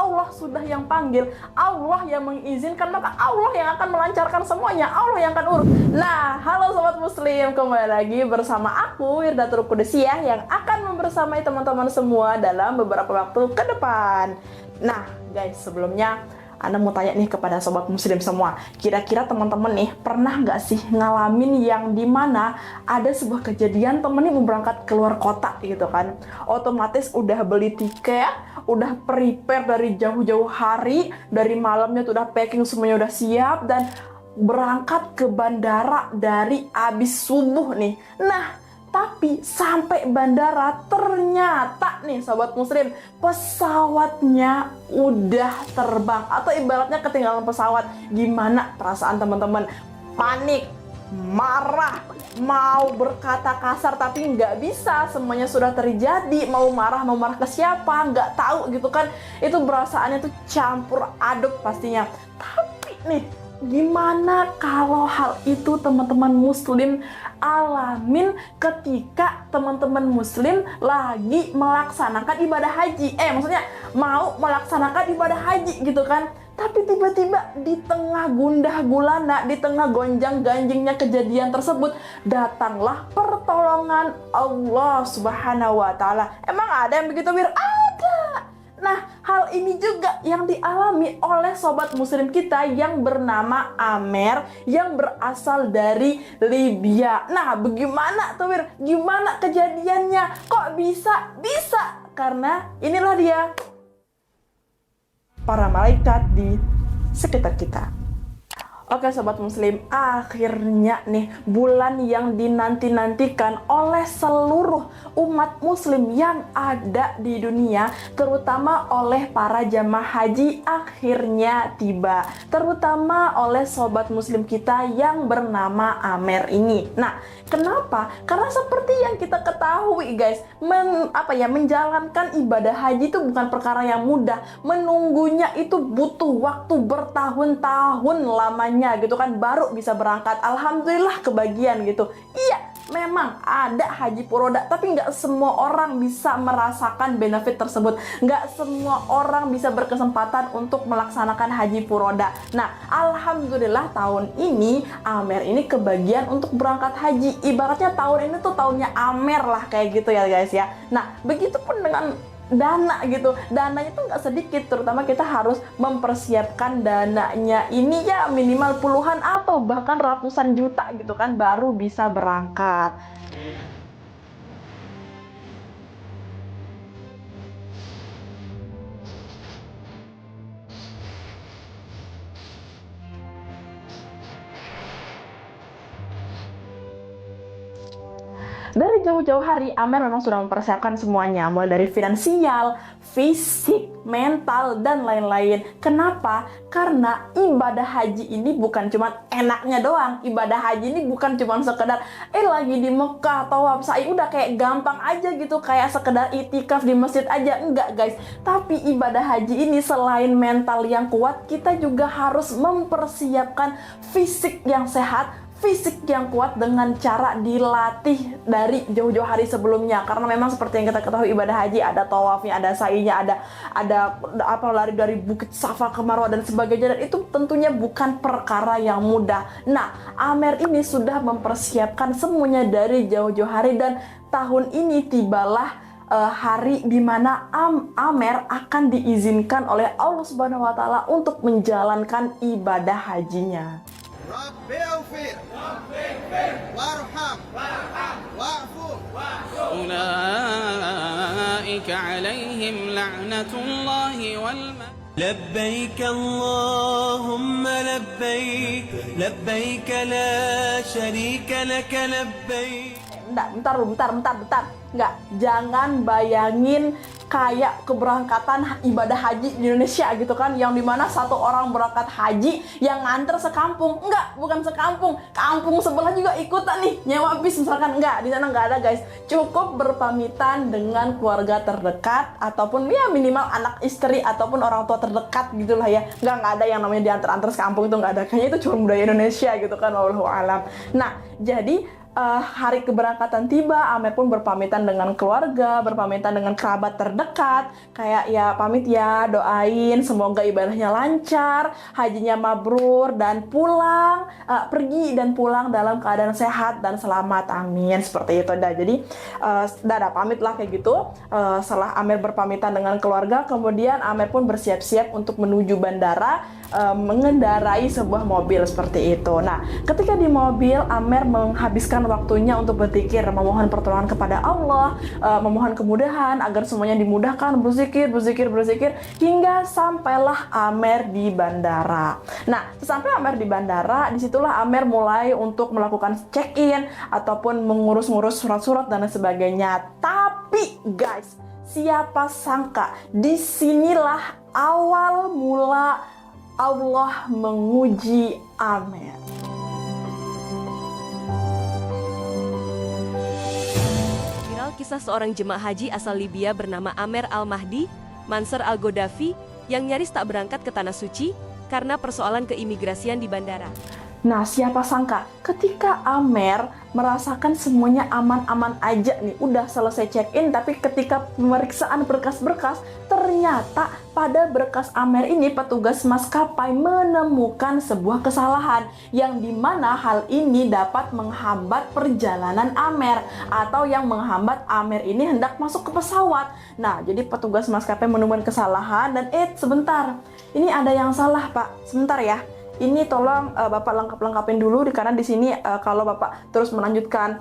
Allah sudah yang panggil, Allah yang mengizinkan, maka Allah yang akan melancarkan semuanya, Allah yang akan urus. Nah, halo sobat muslim, kembali lagi bersama aku Wirdatul Qudusiyah yang akan membersamai teman-teman semua dalam beberapa waktu ke depan. Nah guys, sebelumnya Anda mau tanya nih kepada sobat muslim semua, kira-kira teman-teman nih pernah nggak sih ngalamin yang dimana ada sebuah kejadian temen nih mau berangkat keluar kota gitu kan, otomatis udah beli tiket, udah prepare dari jauh-jauh hari, dari malamnya tuh udah packing semuanya udah siap dan berangkat ke bandara dari abis subuh nih. Nah, tapi sampai bandara ternyata nih sobat muslim, pesawatnya udah terbang atau ibaratnya ketinggalan pesawat. Gimana perasaan teman-teman? Panik, marah, mau berkata kasar tapi nggak bisa, semuanya sudah terjadi. Mau marah ke siapa? Nggak tahu gitu kan. Itu perasaannya tuh campur aduk pastinya. Tapi nih, gimana kalau hal itu teman-teman muslim alamin ketika teman-teman muslim lagi melaksanakan ibadah haji? Maksudnya mau melaksanakan ibadah haji gitu kan. Tapi tiba-tiba di tengah gundah gulana, di tengah gonjang-ganjingnya kejadian tersebut, datanglah pertolongan Allah Subhanahu wa Ta'ala. Emang ada yang begitu, Wir? Ada. Nah, hal ini juga yang dialami oleh sobat muslim kita yang bernama Amer, yang berasal dari Libya. Nah, bagaimana tuh, Wir? Gimana kejadiannya? Kok bisa? Bisa karena inilah dia, para malaikat di sekitar kita. Oke sobat muslim, akhirnya nih bulan yang dinanti-nantikan oleh seluruh umat muslim yang ada di dunia, terutama oleh para jamaah haji, akhirnya tiba. Terutama oleh sobat muslim kita yang bernama Amer ini. Nah, kenapa? Karena seperti yang kita ketahui guys, menjalankan ibadah haji itu bukan perkara yang mudah. Menunggunya itu butuh waktu bertahun-tahun lamanya gitu kan, baru bisa berangkat. Alhamdulillah kebagian gitu. Iya, memang ada haji furoda, tapi nggak semua orang bisa merasakan benefit tersebut. Nggak semua orang bisa berkesempatan untuk melaksanakan haji furoda. Nah, alhamdulillah tahun ini Amer ini kebagian untuk berangkat haji. Ibaratnya tahun ini tuh tahunnya Amer lah, kayak gitu ya guys ya. Nah, begitupun dengan dana gitu. Dananya tuh nggak sedikit, terutama kita harus mempersiapkan dananya ini ya minimal puluhan atau bahkan ratusan juta gitu kan, baru bisa berangkat. Dari jauh-jauh hari, Amer memang sudah mempersiapkan semuanya, mulai dari finansial, fisik, mental, dan lain-lain. Kenapa? Karena ibadah haji ini bukan cuma enaknya doang. Ibadah haji ini bukan cuma sekedar lagi di Mekah, tawaf sa'i, udah kayak gampang aja gitu, kayak sekedar itikaf di masjid aja. Enggak guys, tapi ibadah haji ini selain mental yang kuat, kita juga harus mempersiapkan fisik yang sehat, fisik yang kuat dengan cara dilatih dari jauh-jauh hari sebelumnya. Karena memang seperti yang kita ketahui, ibadah haji ada tawafnya, ada sa'inya, ada lari dari Bukit Safa ke Marwah dan sebagainya, dan itu tentunya bukan perkara yang mudah. Nah, Amer ini sudah mempersiapkan semuanya dari jauh-jauh hari, dan tahun ini tibalah hari di mana Amer akan diizinkan oleh Allah Subhanahu wa Ta'ala untuk menjalankan ibadah hajinya. Rabbi ighfir warham wa'fu أولئك عليهم لعنة الله لبيك اللهم لبيك لبيك لا شريك لك لبيك. Bentar. Nggak, jangan bayangin kayak keberangkatan ibadah haji di Indonesia gitu kan, yang dimana satu orang berangkat haji yang nganter sekampung. Enggak, bukan sekampung, kampung sebelah juga ikutan nih nyewa bis misalkan. Enggak, di sana nggak ada guys. Cukup berpamitan dengan keluarga terdekat ataupun ya minimal anak istri ataupun orang tua terdekat gitulah ya. Nggak ada yang namanya diantar-antar sekampung, itu nggak ada. Kayaknya itu cuma budaya Indonesia gitu kan, wallahu alam. Nah, jadi hari keberangkatan tiba, Amer pun berpamitan dengan keluarga, berpamitan dengan kerabat terdekat, kayak ya pamit ya, doain semoga ibadahnya lancar, hajinya mabrur, dan pulang, pergi dan pulang dalam keadaan sehat dan selamat, amin, seperti itu dah. Jadi dah pamit lah kayak gitu. Setelah Amer berpamitan dengan keluarga, kemudian Amer pun bersiap-siap untuk menuju bandara, mengendarai sebuah mobil seperti itu. Nah, ketika di mobil, Amer menghabiskan waktunya untuk berzikir, memohon pertolongan kepada Allah, memohon kemudahan agar semuanya dimudahkan, berzikir hingga sampailah Amer di bandara. Nah, sesampai Amer di bandara, disitulah Amer mulai untuk melakukan check-in ataupun mengurus-ngurus surat-surat dan sebagainya. Tapi guys, siapa sangka disinilah awal mula Allah menguji Amer. Viral kisah seorang jemaah haji asal Libya bernama Amer Al-Mahdi, Mansur Al-Godafi, yang nyaris tak berangkat ke Tanah Suci karena persoalan keimigrasian di bandara. Nah, siapa sangka ketika Amer merasakan semuanya aman-aman aja nih, udah selesai check-in, tapi ketika pemeriksaan berkas-berkas, ternyata pada berkas Amer ini petugas maskapai menemukan sebuah kesalahan yang dimana hal ini dapat menghambat perjalanan Amer atau yang menghambat Amer ini hendak masuk ke pesawat. Nah, jadi petugas maskapai menemukan kesalahan dan sebentar, ini ada yang salah Pak, sebentar ya. Ini tolong Bapak lengkapin dulu, karena di sini kalau Bapak terus melanjutkan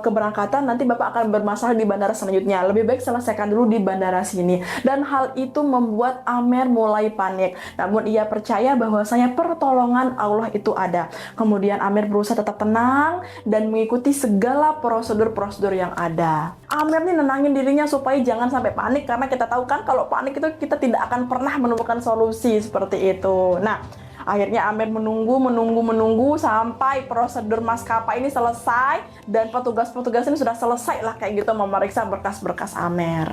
keberangkatan, nanti Bapak akan bermasalah di bandara selanjutnya. Lebih baik selesaikan dulu di bandara sini. Dan hal itu membuat Amer mulai panik. Namun ia percaya bahwasanya pertolongan Allah itu ada. Kemudian Amer berusaha tetap tenang dan mengikuti segala prosedur-prosedur yang ada. Amer nih nenangin dirinya supaya jangan sampai panik, karena kita tahu kan kalau panik itu kita tidak akan pernah menemukan solusi seperti itu. Nah, akhirnya Amer menunggu sampai prosedur maskapai ini selesai dan petugas-petugas ini sudah selesai lah kayak gitu memeriksa berkas-berkas Amer.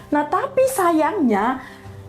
Nah, tapi sayangnya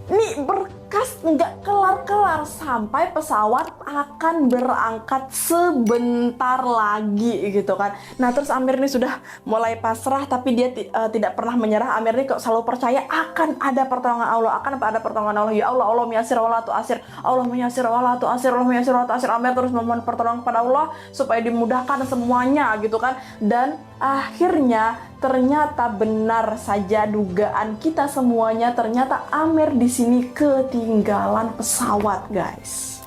nih berkas nggak kelar-kelar sampai pesawat akan berangkat sebentar lagi gitu kan. Nah, terus Amer ini sudah mulai pasrah, tapi dia tidak pernah menyerah. Amer ini kok selalu percaya akan ada pertolongan Allah, akan ada pertolongan Allah. Ya Allah, Allah miyasir wala tu'asir, Allah miyasir wala tu'asir, Allah miyasir wala tu'asir. Amer terus memohon pertolongan kepada Allah supaya dimudahkan semuanya gitu kan. Dan akhirnya ternyata benar saja dugaan kita semuanya, ternyata Amer di sini ketinggalan pesawat, guys.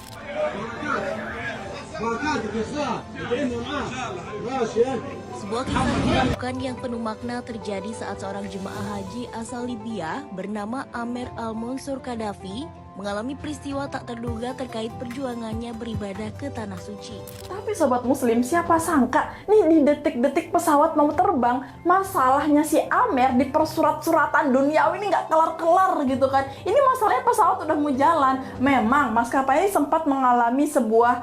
Sebuah kisah menyeramkan yang penuh makna terjadi saat seorang jemaah haji asal Libya bernama Amer Al-Mansur Gaddafi mengalami peristiwa tak terduga terkait perjuangannya beribadah ke Tanah Suci. Tapi sobat muslim, siapa sangka nih di detik-detik pesawat mau terbang, masalahnya si Amer di persurat-suratan duniawi ini nggak kelar-kelar gitu kan. Ini masalahnya pesawat udah mau jalan. Memang maskapai ini sempat mengalami sebuah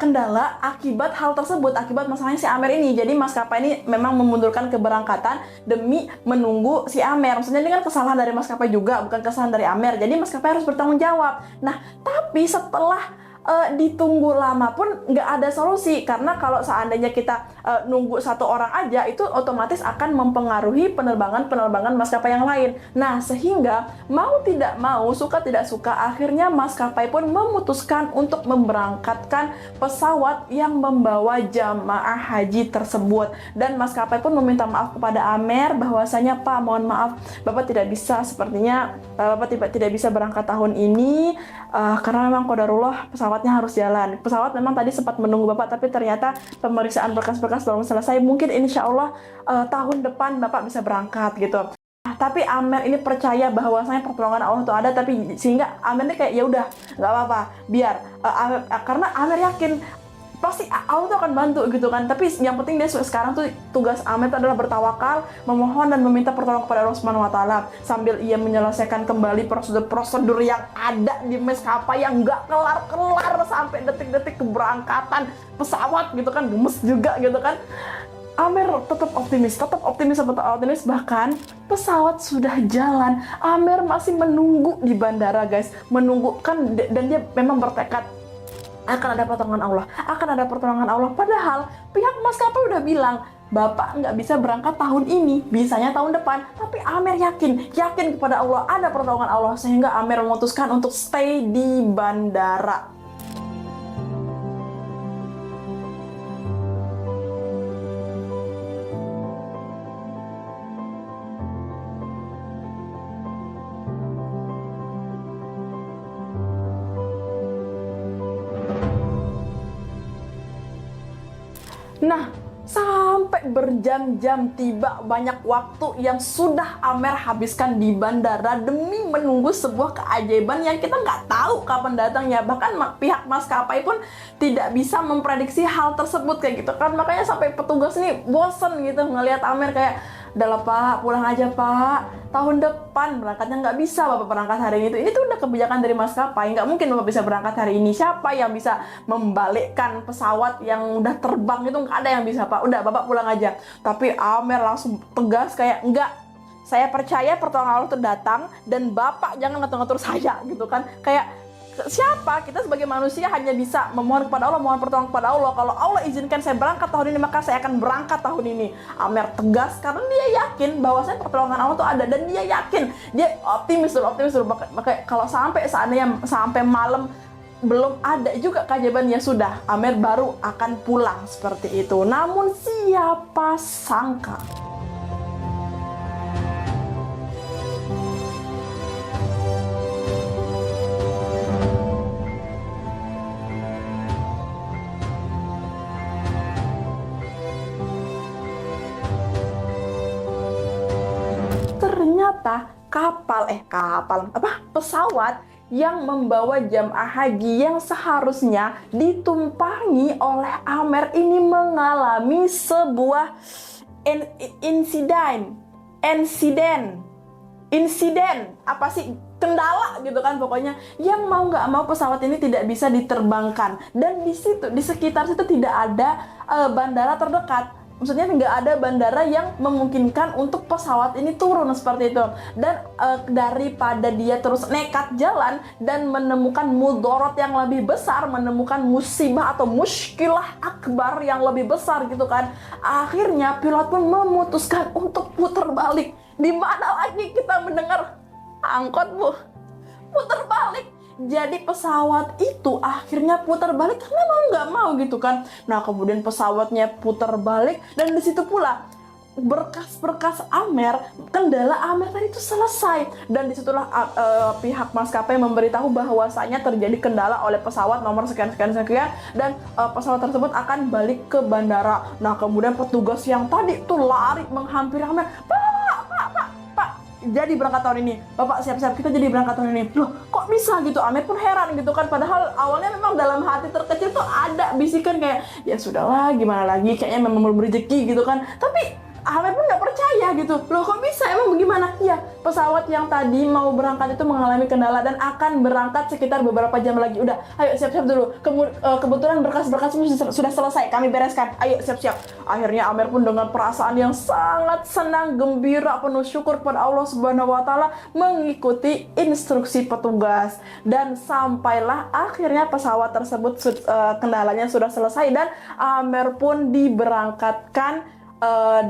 kendala akibat hal tersebut, akibat masalahnya si Amer ini. Jadi maskapai ini memang memundurkan keberangkatan demi menunggu si Amer. Maksudnya ini kan kesalahan dari maskapai juga, bukan kesalahan dari Amer. Jadi maskapai harus bertanggung jawab. Nah, tapi setelah ditunggu lama pun nggak ada solusi, karena kalau seandainya kita nunggu satu orang aja itu otomatis akan mempengaruhi penerbangan maskapai yang lain. Nah, sehingga mau tidak mau, suka tidak suka, akhirnya maskapai pun memutuskan untuk memberangkatkan pesawat yang membawa jamaah haji tersebut. Dan maskapai pun meminta maaf kepada Amer bahwasanya, Pak, mohon maaf, Bapak tidak bisa, sepertinya Bapak tidak bisa berangkat tahun ini karena memang qadarullah pesawatnya harus jalan. Pesawat memang tadi sempat menunggu Bapak, tapi ternyata pemeriksaan berkas-berkas belum selesai. Mungkin insya Allah tahun depan Bapak bisa berangkat gitu. Tapi Amer ini percaya bahwasanya pertolongan Allah itu ada, tapi sehingga Amer ini kayak ya udah nggak apa-apa, biar karena Amer yakin pasti Allah tuh akan bantu gitu kan. Tapi yang penting dia sekarang tuh tugas Amer adalah bertawakal, memohon dan meminta pertolongan kepada Allah Subhanahu wa taala, sambil ia menyelesaikan kembali prosedur-prosedur yang ada di maskapai yang nggak kelar-kelar sampai detik-detik keberangkatan pesawat gitu kan. Gemes juga gitu kan. Amer tetap optimis, bahkan pesawat sudah jalan, Amer masih menunggu di bandara, guys. Menunggu kan, dan dia memang bertekad akan ada pertolongan Allah, akan ada pertolongan Allah. Padahal pihak maskapai udah bilang, Bapak nggak bisa berangkat tahun ini, bisanya tahun depan. Tapi Amer yakin kepada Allah, ada pertolongan Allah, sehingga Amer memutuskan untuk stay di bandara. Nah, sampai berjam-jam, tiba banyak waktu yang sudah Amer habiskan di bandara demi menunggu sebuah keajaiban yang kita nggak tahu kapan datangnya. Bahkan pihak maskapai pun tidak bisa memprediksi hal tersebut kayak gitu kan. Makanya sampai petugas nih bosen gitu ngelihat Amer kayak, udahlah Pak, pulang aja Pak, tahun depan berangkatnya. Nggak bisa Bapak berangkat hari ini tuh udah kebijakan dari maskapai, nggak mungkin Bapak bisa berangkat hari ini. Siapa yang bisa membalikkan pesawat yang udah terbang itu? Nggak ada yang bisa Pak, udah Bapak pulang aja. Tapi Amer langsung tegas kayak, enggak, saya percaya pertolongan Allah itu datang dan Bapak jangan ngatur-ngatur saya gitu kan. Kayak siapa? Kita sebagai manusia hanya bisa memohon kepada Allah, mohon pertolongan kepada Allah. Kalau Allah izinkan saya berangkat tahun ini, maka saya akan berangkat tahun ini. Amer tegas karena dia yakin bahwasanya pertolongan Allah itu ada, dan dia yakin, dia optimis dulu. Maka kalau sampai seandainya sampai malam belum ada juga keajaiban, ya sudah, Amer baru akan pulang seperti itu. Namun siapa sangka ternyata pesawat yang membawa jamaah haji yang seharusnya ditumpangi oleh Amer ini mengalami sebuah insiden apa sih, kendala gitu kan, pokoknya yang mau nggak mau pesawat ini tidak bisa diterbangkan. Dan di sekitar situ tidak ada bandara terdekat. Maksudnya nggak ada bandara yang memungkinkan untuk pesawat ini turun seperti itu. Dan daripada dia terus nekat jalan dan menemukan mudorot yang lebih besar, menemukan musibah atau muskilah akbar yang lebih besar gitu kan, akhirnya pilot pun memutuskan untuk putar balik. Di mana lagi kita mendengar angkot putar balik? Jadi pesawat itu akhirnya putar balik karena mau nggak mau gitu kan. Nah, kemudian pesawatnya putar balik, dan di situ pula berkas-berkas Amer, kendala Amer tadi itu selesai. Dan disitulah pihak maskapai memberitahu bahwasanya terjadi kendala oleh pesawat nomor sekian dan pesawat tersebut akan balik ke bandara. Nah, kemudian petugas yang tadi tuh lari menghampiri Amer, jadi berangkat tahun ini, Bapak siap-siap, kita jadi berangkat tahun ini. Loh, kok bisa gitu? Amer pun heran gitu kan. Padahal awalnya memang dalam hati terkecil tuh ada bisikan kayak, ya sudahlah, gimana lagi, kayaknya memang belum rezeki gitu kan. Tapi Amer pun nggak percaya gitu. Loh, kok bisa? Emang bagaimana? Ya, pesawat yang tadi mau berangkat itu mengalami kendala dan akan berangkat sekitar beberapa jam lagi. Udah, ayo siap-siap dulu. Kebetulan berkas-berkas sudah selesai, kami bereskan. Ayo siap-siap. Akhirnya Amer pun dengan perasaan yang sangat senang, gembira, penuh syukur pada Allah Subhanahu wa Ta'ala mengikuti instruksi petugas. Dan sampailah akhirnya pesawat tersebut kendalanya sudah selesai dan Amer pun diberangkatkan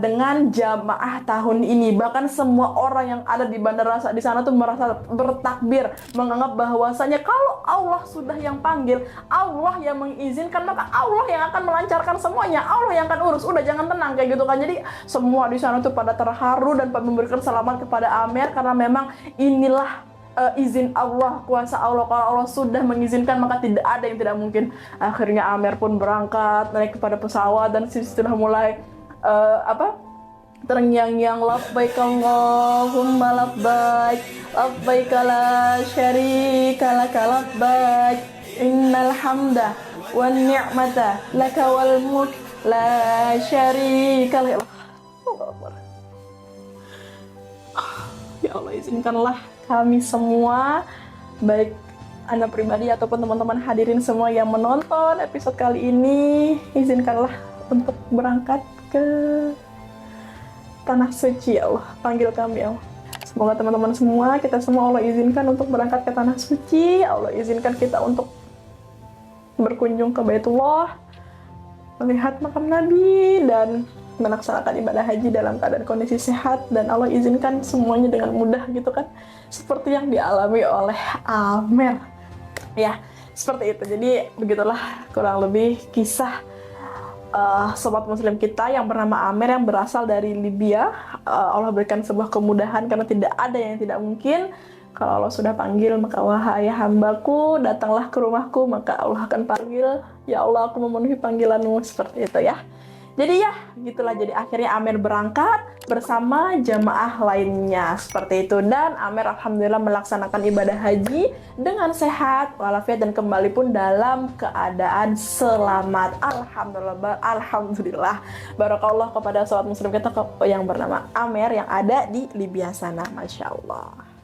dengan jamaah tahun ini. Bahkan semua orang yang ada di bandara di sana tuh merasa bertakbir, menganggap bahwasanya kalau Allah sudah yang panggil, Allah yang mengizinkan, maka Allah yang akan melancarkan semuanya, Allah yang akan urus. Udah, jangan tenang kayak gitu kan. Jadi semua di sana tuh pada terharu dan memberikan selamat kepada Amer karena memang inilah izin Allah, kuasa Allah. Kalau Allah sudah mengizinkan, maka tidak ada yang tidak mungkin. Akhirnya Amer pun berangkat naik kepada pesawat dan sudah mulai terngiang-ngiang, labbaik Allahumma labbaik, labbaik la syarika laka labbaik, innal hamda wan ni'mata laka wal mulk la syarika lak. Ya Allah, izinkanlah kami semua, baik Anda pribadi ataupun teman-teman hadirin semua yang menonton episode kali ini, izinkanlah untuk berangkat ke tanah suci. Ya Allah, panggil kami ya Allah. Semoga teman-teman semua, kita semua Allah izinkan untuk berangkat ke tanah suci. Allah izinkan kita untuk berkunjung ke Baitullah, melihat makam Nabi, dan melaksanakan ibadah haji dalam keadaan kondisi sehat, dan Allah izinkan semuanya dengan mudah gitu kan, seperti yang dialami oleh Amer ya, seperti itu. Jadi begitulah kurang lebih kisah sobat muslim kita yang bernama Amer yang berasal dari Libya. Allah berikan sebuah kemudahan karena tidak ada yang tidak mungkin. Kalau Allah sudah panggil, maka wahai hambaku, datanglah ke rumahku, maka Allah akan panggil, ya Allah aku memenuhi panggilanmu, seperti itu ya. Jadi ya, gitulah. Jadi akhirnya Amer berangkat bersama jamaah lainnya, seperti itu. Dan Amer alhamdulillah melaksanakan ibadah haji dengan sehat, walafiat, dan kembali pun dalam keadaan selamat. Alhamdulillah. Barakallah kepada sahabat muslim kita yang bernama Amer yang ada di Libya sana. Masya Allah.